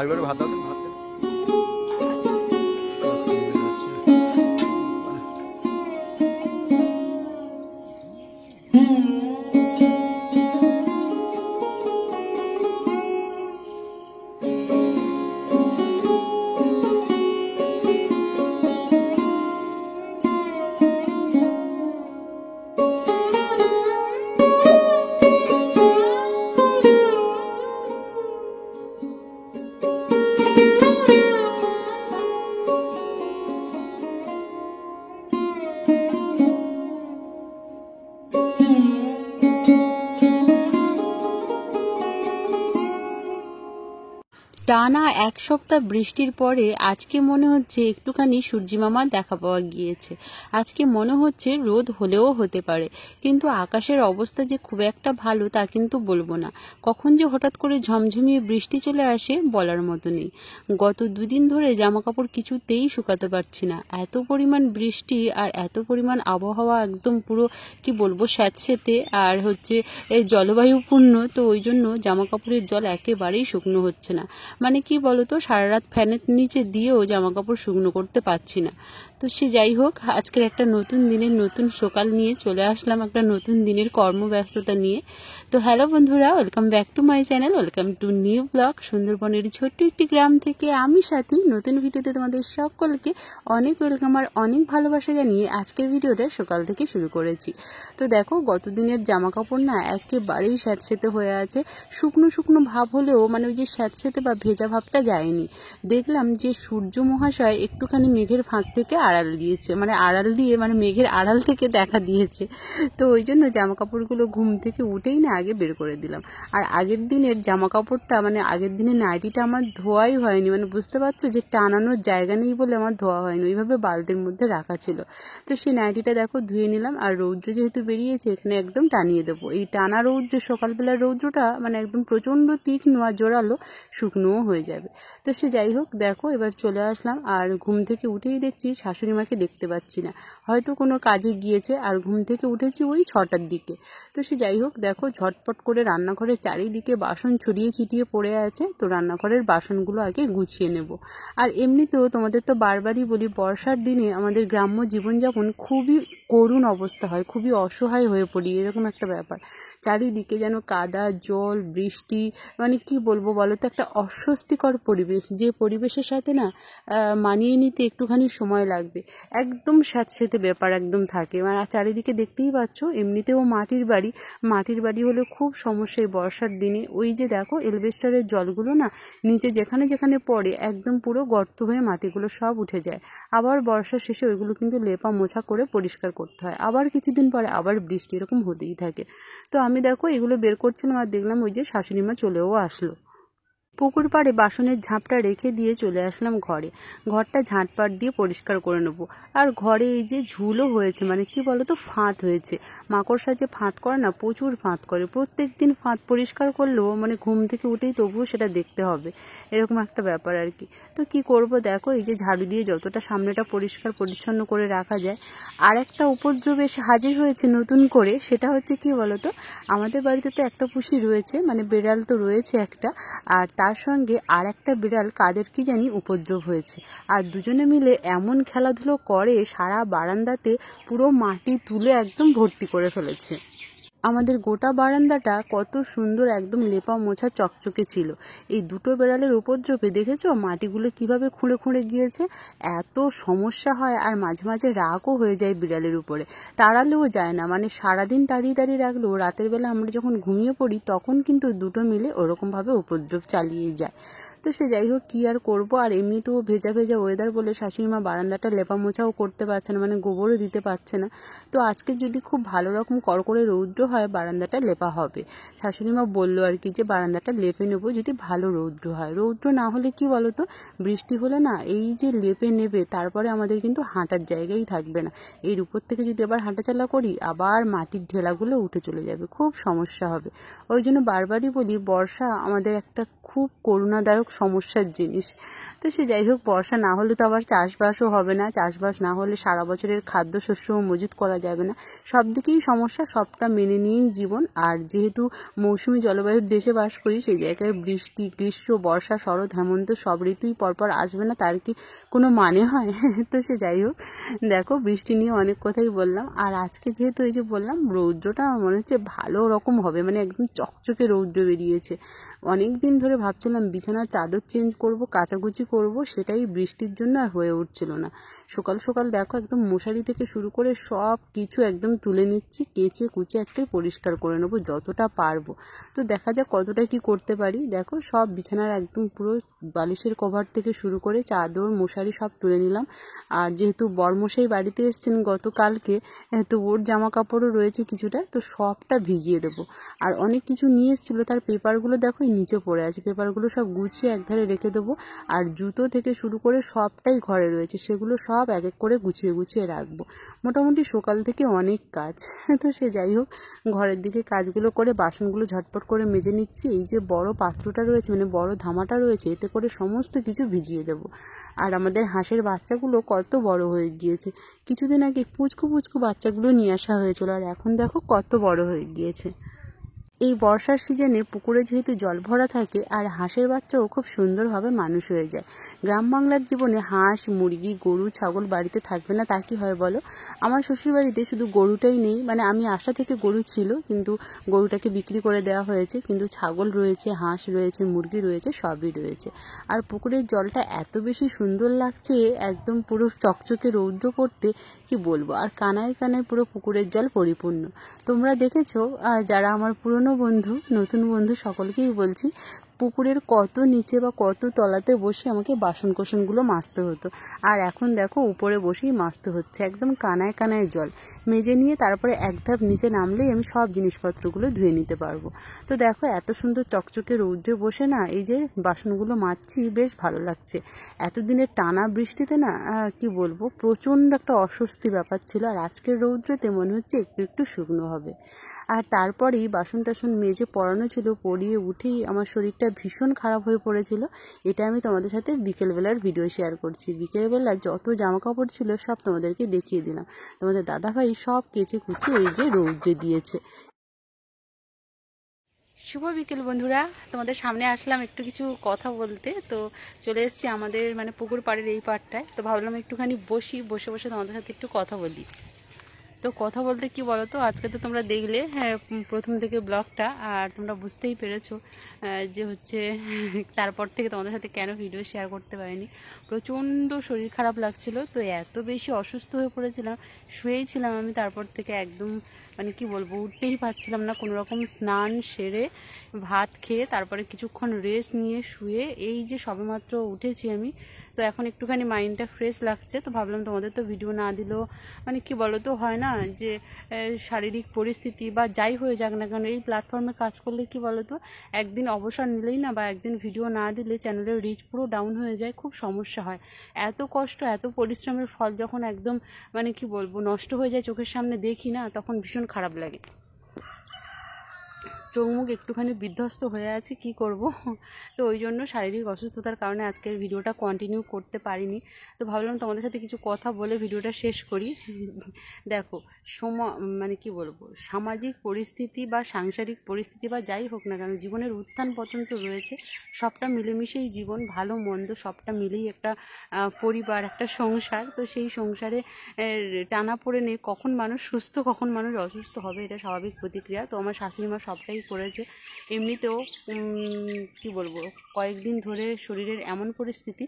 আরেকবার ভাত দাও তো, ভাত দাও। টানা এক সপ্তাহ বৃষ্টির পরে আজকে মনে হচ্ছে একটুখানি সূর্যি মামার দেখা পাওয়া গিয়েছে। আজকে মনে হচ্ছে রোদ হলেও হতে পারে, কিন্তু আকাশের অবস্থা যে খুব একটা ভালো তা কিন্তু বলবো না। কখন যে হঠাৎ করে ঝমঝমিয়ে বৃষ্টি চলে আসে বলার মতো নেই। গত দুদিন ধরে জামা কাপড় কিছুতেই শুকাতে পারছি না, এত পরিমাণ বৃষ্টি আর এত পরিমাণ আবহাওয়া, একদম পুরো কি বলবো স্যাঁতসেঁতে আর হচ্ছে এই জলবায়ুপূর্ণ। তো ওই জন্য জামা কাপড়ের জল একেবারেই শুকনো হচ্ছে না। মানে কি বলতো, সারা রাত ফ্যানের নিচে দিয়েও জামা কাপড় শুকনো করতে পারছি না। তো সে যাই হোক, আজকের একটা নতুন দিনের নতুন সকাল নিয়ে চলে আসলাম, একটা নতুন দিনের কর্মব্যস্ততা নিয়ে। তো হ্যালো বন্ধুরা, welcome back to my channel, welcome to new blog. সুন্দরবনের ছোট্ট একটি গ্রাম থেকে আমি সাথী নতুন ভিডিওতে তোমাদের সকলকে অনেক ওয়েলকাম আর অনেক ভালোবাসা জানিয়ে আজকের ভিডিওটা সকাল থেকে শুরু করেছি। তো দেখো, গত দিনের জামা কাপড় না একেবারেই স্যাঁতসেঁতে হয়ে আছে। শুকনো শুকনো ভাব হলেও মানে ওই যে স্যাঁতসেঁতে বা ভেজা ভাবটা যায়নি। দেখলাম যে সূর্য মহাশয় একটুখানি মেঘের ফাঁক থেকে আড়াল দিয়েছে, মানে মেঘের আড়াল থেকে দেখা দিয়েছে। তো ওই জন্য জামা কাপড়গুলো ঘুম থেকে উঠেই না আগে বের করে দিলাম। আর আগের দিনের জামা কাপড়টা, মানে আগের দিনের নাইটিটা আমার ধোয়াই হয়নি, মানে বুঝতে পারছো যে টানানোর জায়গা নেই বলে আমার ধোয়া হয়নি, ওইভাবে বালতির মধ্যে রাখা ছিল। তো সেই নাইটিটা দেখো ধুয়ে নিলাম। আর রৌদ্র যেহেতু বেরিয়েছে, এখানে একদম টানিয়ে দেবো। এই টানা রৌদ্র, সকালবেলার রৌদ্রটা মানে একদম প্রচণ্ড তীক্ষ্ণ আর জোরালো, শুকনোও হয়ে যাবে। তো সে যাই হোক, দেখো এবার চলে আসলাম। আর ঘুম থেকে উঠেই দেখছি শাশুড়ি মাকে দেখতে পাচ্ছি না, হয়তো কোনো কাজে গিয়েছে। আর ঘুম থেকে উঠেছি ওই 6টার দিকে। তো সে যাই হোক, দেখো ঝটপট করে রান্নাঘরের চারিদিকে বাসন ছড়িয়ে ছিটিয়ে পড়ে আছে। তো রান্নাঘরের বাসনগুলো আগে গুছিয়ে নেব। আর এমনিতেও তোমাদের তো বারবারই বলি, বর্ষার দিনে আমাদের গ্রাম্য জীবনযাপন খুবই করুণ অবস্থা হয়, খুবই অসহায় হয়ে পড়ি, এরকম একটা ব্যাপার। চারিদিকে যেন কাদা, জল, বৃষ্টি, মানে কি বলবো বলো তো, একটা অস্বস্তিকর পরিবেশ, যে পরিবেশের সাথে না মানিয়ে নিতে একটুখানি সময় লাগবে। একদম স্যাঁতসেঁতে ব্যাপার একদম থাকে। মানে চারিদিকে দেখতেই পাচ্ছ, এমনিতেও মাটির বাড়ি হলে খুব সমস্যা এই বর্ষার দিনে। ওই যে দেখো এলবেস্টারের জলগুলো না নিচে যেখানে যেখানে পড়ে একদম পুরো গর্ত হয়ে মাটিগুলো সব উঠে যায়। আবার বর্ষার শেষে ওইগুলো কিন্তু লেপা মোছা করে পরিষ্কার করতে হয়, আবার কিছুদিন পরে আবার বৃষ্টি, এরকম হতেই থাকে। তো আমি দেখো এগুলো বের করছিলাম আর দেখলাম ওই যে শাশুড়ি মা চলেও আসলো। পুকুর পাড়ে বাসনের ঝাঁপটা রেখে দিয়ে চলে আসলাম ঘরে। ঘরটা ঝাঁটপাট দিয়ে পরিষ্কার করে নেবো। আর ঘরে এই যে ঝুলও হয়েছে, মানে কি বলতো, ফাঁদ হয়েছে। মাকড়সা যে ফাঁদ করে না, প্রচুর ফাঁদ করে। প্রত্যেক দিন ফাঁদ পরিষ্কার করলেও মানে ঘুম থেকে উঠেই তবুও সেটা দেখতে হবে, এরকম একটা ব্যাপার আর কি। তো কি করব, দেখো এই যে ঝাড়ু দিয়ে যতটা সামনেটা পরিষ্কার পরিচ্ছন্ন করে রাখা যায়। আর একটা উপদ্রব এসে হাজির হয়েছে নতুন করে, সেটা হচ্ছে কি বলতো, আমাদের বাড়িতে তো একটা পুষি রয়েছে, মানে বিড়াল তো রয়েছে একটা, আর তার সঙ্গে আর একটা বিড়াল কাদের কি জানি উপদ্রব হয়েছে। আর দুজনে মিলে এমন খেলাধুলো করে, সারা বারান্দাতে পুরো মাটি তুলে একদম ভর্তি করে ফেলেছে। আমাদের গোটা বারান্দাটা কত সুন্দর একদম লেপা মোছা চকচকে ছিল। এই দুটো বেড়ালের উপদ্রবে দেখেছো মাটিগুলো কিভাবে খুঁড়ে খুঁড়ে গিয়েছে। এত সমস্যা হয়, আর মাঝে মাঝে রাগও হয়ে যায় বিড়ালের উপরে, তাড়ালেও যায় না। মানে সারাদিন দাঁড়িয়ে দাঁড়িয়ে রাখলেও রাতের বেলা আমরা যখন ঘুমিয়ে পড়ি তখন কিন্তু দুটো মিলে ওরকমভাবে উপদ্রব চালিয়ে যায়। তো সে যাই হোক, কী আর করবো। আর এমনিতেও ভেজা ভেজা ওয়েদার বলে শাশুড়ি মা বারান্দাটা লেপা মোছাও করতে পারছে না, মানে গোবরও দিতে পারছে না। তো আজকে যদি খুব ভালো রকম কড়কড়ে রৌদ্র হয় বারান্দাটা লেপা হবে। শাশুড়ি মা বললো আর কি যে বারান্দাটা লেপে নেবো যদি ভালো রৌদ্র হয়। রৌদ্র না হলে কি বলতো, বৃষ্টি হলে না এই যে লেপে নেবে তারপরে আমাদের কিন্তু হাঁটার জায়গাই থাকবে না। এর উপর থেকে যদি আবার হাঁটাচলা করি আবার মাটির ঢেলাগুলো উঠে চলে যাবে, খুব সমস্যা হবে। ওই জন্য বারবারই বলি, বর্ষা আমাদের একটা খুব করুণাদায়ক সমস্যার জিনিস। তো সে যাই হোক, বর্ষা না হলে তো আবার চাষবাসও হবে না, চাষবাস না হলে সারা বছরের খাদ্যশস্যও মজুত করা যাবে না, সব দিকেই সমস্যা, সবটা মেনে নিয়েই জীবন। আর যেহেতু মৌসুমি জলবায়ুর দেশে বাস করি, সেই জায়গায় বৃষ্টি, গ্রীষ্ম, বর্ষা, শরৎ, হেমন্ত সব ঋতুই পরপর আসবে না, তার কি কোনো মানে হয়? তো সে যাই হোক, দেখো বৃষ্টি নিয়ে অনেক কথাই বললাম। আর আজকে যেহেতু এই যে বললাম রৌদ্রটা আমার মনে হচ্ছে ভালো রকম হবে, মানে একদম চকচকে রৌদ্র বেরিয়েছে। অনেক দিন ধরে ভাবছিলাম বিছানার চাদর চেঞ্জ করব, কাচাকুচি করব, সেটাই বৃষ্টির জন্য আর হয়ে উঠছিল না। সকাল সকাল দেখো একদম মশারি থেকে শুরু করে সব কিছু একদম তুলে নিচ্ছি, কেচে কুচে আজকে পরিষ্কার করে নেবো যতটা পারবো। তো দেখা যাক কতটা কি করতে পারি। দেখো সব বিছানার একদম পুরো বালিশের কভার থেকে শুরু করে চাদর, মশারি সব তুলে নিলাম। আর যেহেতু বরমশাই বাড়িতে এসেছেন গতকালকে, তো ওর জামা কাপড়ও রয়েছে কিছুটা, তো সবটা ভিজিয়ে দেবো। আর অনেক কিছু নিয়ে এসেছিলো, তার পেপারগুলো দেখো নিচে পড়ে আছে, পেপারগুলো সব গুছিয়ে একধারে রেখে দেবো। আর জুতো থেকে শুরু করে সবটাই ঘরে রয়েছে, সেগুলো সব এক এক করে গুছিয়ে গুছিয়ে রাখবো। মোটামুটি সকাল থেকে অনেক কাজ। তো সে যাই হোক, ঘরের দিকে কাজগুলো করে বাসনগুলো ঝটপট করে মেজে নিচ্ছি। এই যে বড় পাত্রটা রয়েছে, মানে বড় ধামাটা রয়েছে, এতে করে সমস্ত কিছু ভিজিয়ে দেবো। আর আমাদের হাঁসের বাচ্চাগুলো কত বড় হয়ে গিয়েছে। কিছুদিন আগে পুচকু পুচকু বাচ্চাগুলো নিয়ে আসা হয়েছিল, আর এখন দেখো কত বড় হয়ে গিয়েছে। এই বর্ষার সিজনে পুকুরে যেহেতু জল ভরা থাকে, আর হাঁসের বাচ্চাও খুব সুন্দরভাবে মানুষ হয়ে যায়। গ্রাম বাংলার জীবনে হাঁস, মুরগি, গরু, ছাগল বাড়িতে থাকবে না তা কি হয় বলো? আমার শ্বশুরবাড়িতে শুধু গরুটাই নেই, মানে আমি আসা থেকে গরু ছিল, কিন্তু গরুটাকে বিক্রি করে দেওয়া হয়েছে, কিন্তু ছাগল রয়েছে, হাঁস রয়েছে, মুরগি রয়েছে, সবই রয়েছে। আর পুকুরের জলটা এত বেশি সুন্দর লাগছে, একদম পুরো চকচকে রৌদ্র করতে, কি বলবো। আর কানায় কানায় পুরো পুকুরের জল পরিপূর্ণ। তোমরা দেখেছো, যারা আমার পুরনো বন্ধু, নতুন বন্ধু, সকলকেই বলছি, পুকুরের কত নিচে বা কত তলাতে বসে আমাকে বাসন কোসনগুলো মাজতে হতো, আর এখন দেখো উপরে বসেই মাজতে হচ্ছে। একদম কানায় কানায় জল মেজে নিয়ে তারপরে এক ধাপ নিচে নামলেই আমি সব জিনিসপত্রগুলো ধুয়ে নিতে পারবো। তো দেখো এত সুন্দর চকচকে রৌদ্রে বসে না এই যে বাসনগুলো মাজছি, বেশ ভালো লাগছে। এতদিনের টানা বৃষ্টিতে না কি বলবো, প্রচণ্ড একটা অস্বস্তি ব্যাপার ছিল, আর আজকের রৌদ্রতে মনে হচ্ছে একটু একটু শুকনো হবে। আর তারপরেই বাসন টাসন মেজে পরানো ছিল, পরিয়ে উঠেই আমার শরীরটা ভীষণ খারাপ হয়ে পড়েছিল। এটা আমি তোমাদের সাথে বিকেলবেলার ভিডিও শেয়ার করছি। বিকেলবেলা যত জামা কাপড় ছিল সব তোমাদেরকে দেখিয়ে দিলাম। তোমাদের দাদাভাই সব কেচে কুচে এই যে রৌদ্রে দিয়েছে। শুভ বিকেল বন্ধুরা, তোমাদের সামনে আসলাম একটু কিছু কথা বলতে। তো চলে এসেছি আমাদের মানে পুকুর পাড়ের এই পাড়টায়, তো ভাবলাম একটুখানি বসে বসে তোমাদের সাথে একটু কথা বলি। তো কথা বলতে কি বলো তো, আজকে তো তোমরা দেখলে হ্যাঁ প্রথম থেকে ব্লগটা, আর তোমরা বুঝতেই পেরেছো যে হচ্ছে তারপর থেকে তোমাদের সাথে কেন ভিডিও শেয়ার করতে পারিনি। প্রচণ্ড শরীর খারাপ লাগছিল, তো এত বেশি অসুস্থ হয়ে পড়েছিলাম, শুয়েই ছিলাম আমি। তারপর থেকে একদম মানে কি বলবো, উঠতেই পারছিলাম না। কোনো রকম স্নান সেরে ভাত খেয়ে তারপরে কিছুক্ষণ রেস্ট নিয়ে শুয়ে এই যে সবেমাত্র উঠেছি আমি। তো এখন একটুখানি মাইন্ডটা ফ্রেশ লাগছে, তো ভাবলাম তোমাদের তো ভিডিও না দিলেও মানে কি বলো তো হয় না, যে শারীরিক পরিস্থিতি বা যাই হয়ে যাক না কেন, এই প্ল্যাটফর্মে কাজ করলে কি বলো তো, একদিন অবসর নিলেই না বা একদিন ভিডিও না দিলে চ্যানেলের রিচ পুরো ডাউন হয়ে যায়, খুব সমস্যা হয়। এত কষ্ট, এত পরিশ্রমের ফল যখন একদম মানে কি বলবো নষ্ট হয়ে যায় চোখের সামনে দেখি না, তখন ভীষণ খারাপ লাগে। চোখ মুখ একটুখানি বিধ্বস্ত হয়ে আছে, কি করব। তো ওই জন্য শারীরিক অসুস্থতার কারণে আজকের ভিডিওটা কন্টিনিউ করতে পারিনি। তো ভাবলাম তোমাদের সাথে কিছু কথা বলে ভিডিওটা শেষ করি। দেখো মানে কি বলবো, সামাজিক পরিস্থিতি বা সাংসারিক পরিস্থিতি বা যাই হোক না কেন, জীবনের উত্থান পতন তো রয়েছে, সবটা মিলেমিশেই জীবন, ভালো মন্দ সবটা মিলেই একটা পরিবার, একটা সংসার। তো সেই সংসারে টানাপোড়েনে কখন মানুষ সুস্থ কখন মানুষ অসুস্থ হবে, এটা স্বাভাবিক প্রতিক্রিয়া। তো আমার শাশুড়ি মা সবটাই করেছে। এমনিতেও কি বলবো, কয়েকদিন ধরে শরীরের এমন পরিস্থিতি,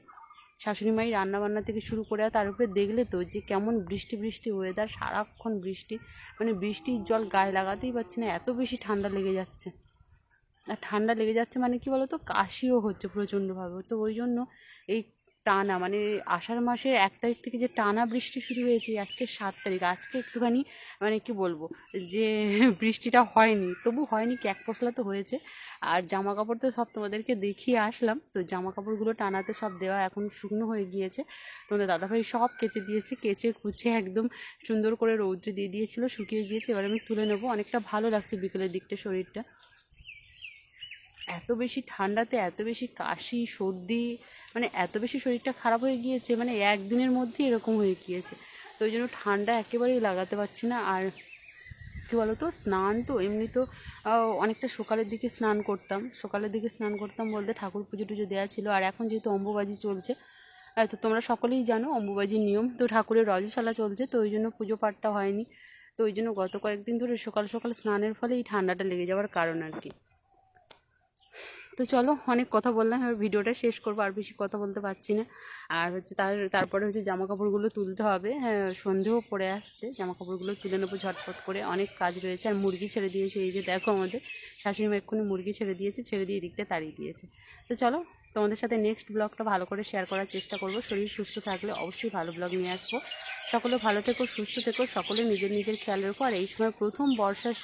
শাশুড়ি মাই রান্নাবান্না থেকে শুরু করে, তার উপরে দেখলে তো যে কেমন বৃষ্টি বৃষ্টি ওয়েদার, সারাক্ষণ বৃষ্টি, মানে বৃষ্টির জল গায়ে লাগাতেই পারছি না, এত বেশি ঠান্ডা লেগে যাচ্ছে। আর ঠান্ডা লেগে যাচ্ছে মানে কি বলতো, কাশিও হচ্ছে প্রচণ্ডভাবে। তো ওই জন্য এই টানা মানে আষাঢ় মাসের 1 তারিখ থেকে যে টানা বৃষ্টি শুরু হয়েছে, আজকে 7 তারিখ, আজকে একটুখানি মানে কি বলবো যে বৃষ্টিটা হয়নি, তবু হয়নি কি এক পশলা তো হয়েছে। আর জামা কাপড় তো সব তোমাদেরকে দেখিয়ে আসলাম, তো জামা কাপড়গুলো টানাতে সব দেওয়া এখন শুকনো হয়ে গিয়েছে। তোমাদের দাদাভাই সব কেচে দিয়েছে, কেচে কুচে একদম সুন্দর করে রৌদ্রে দিয়ে দিয়েছিল, শুকিয়ে গিয়েছে। এবার আমি তুলে নেবো, অনেকটা ভালো লাগছে বিকেলের দিকটা শরীরটা। এত বেশি ঠান্ডাতে এত বেশি কাশি সর্দি, মানে এত বেশি শরীরটা খারাপ হয়ে গিয়েছে, মানে একদিনের মধ্যেই এরকম হয়ে গিয়েছে। তো ওই জন্য ঠান্ডা একেবারেই লাগাতে পারছি না। আর কী বলো তো, স্নান তো এমনি তো অনেকটা সকালের দিকে স্নান করতাম বলতে ঠাকুর পুজো টুজো দেওয়া ছিল। আর এখন যেহেতু অম্বুবাজি চলছে, তো তোমরা সকলেই জানো অম্বুবাজির নিয়ম, তো ঠাকুরের রজস্বালা চলছে, তো ওই জন্য পুজো পাঠটা হয়নি। তো ওই জন্য গত কয়েকদিন ধরে সকাল সকাল স্নানের ফলে এই ঠান্ডাটা লেগে যাওয়ার কারণ আর কি। তো চলো, অনেক কথা বললাম, এবার ভিডিওটা শেষ করবো, আর বেশি কথা বলতে পারছি না। আর হচ্ছে তারপরে হচ্ছে জামা কাপড়গুলো তুলতে হবে, হ্যাঁ সন্ধেও পড়ে আসছে, জামা কাপড়গুলো তুলে নেবো ঝটফট করে, অনেক কাজ রয়েছে। আর মুরগি ছেড়ে দিয়েছে, এই যে দেখো আমাদের শাশুড়িমা এক্ষুনি মুরগি ছেড়ে দিয়ে এদিকটা তাড়িয়ে দিয়েছে। তো চলো, তোমাদের সাথে নেক্সট ব্লগটা ভালো করে শেয়ার করার চেষ্টা করবো। শরীর সুস্থ থাকলে অবশ্যই ভালো ব্লগ নিয়ে আসবো। সকলে ভালো থেকো, সুস্থ থেকো, সকলে নিজের নিজের খেয়াল রেখো। আর এই সময় প্রথম বর্ষার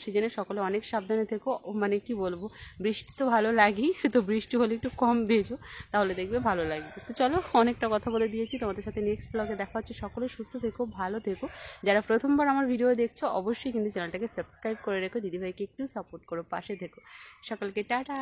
সিজনে সকলে অনেক সাবধানে থেকো। মানে কি বলবো, বৃষ্টি তো ভালো লাগেই, তো বৃষ্টি হলে একটু কম ভেজো, তাহলে দেখবে ভালো লাগবে। তো চলো, অনেকটা কথা বলে দিয়েছি, তোমাদের সাথে নেক্সট ব্লগে দেখা হচ্ছে। সকলে সুস্থ থেকো, ভালো থেকো। যারা প্রথমবার আমার ভিডিও দেখছো অবশ্যই কিন্তু চ্যানেলটাকে সাবস্ক্রাইব করে রেখো, দিদিভাইকে একটু সাপোর্ট করো, পাশে থেকো। সকলকে টাটা।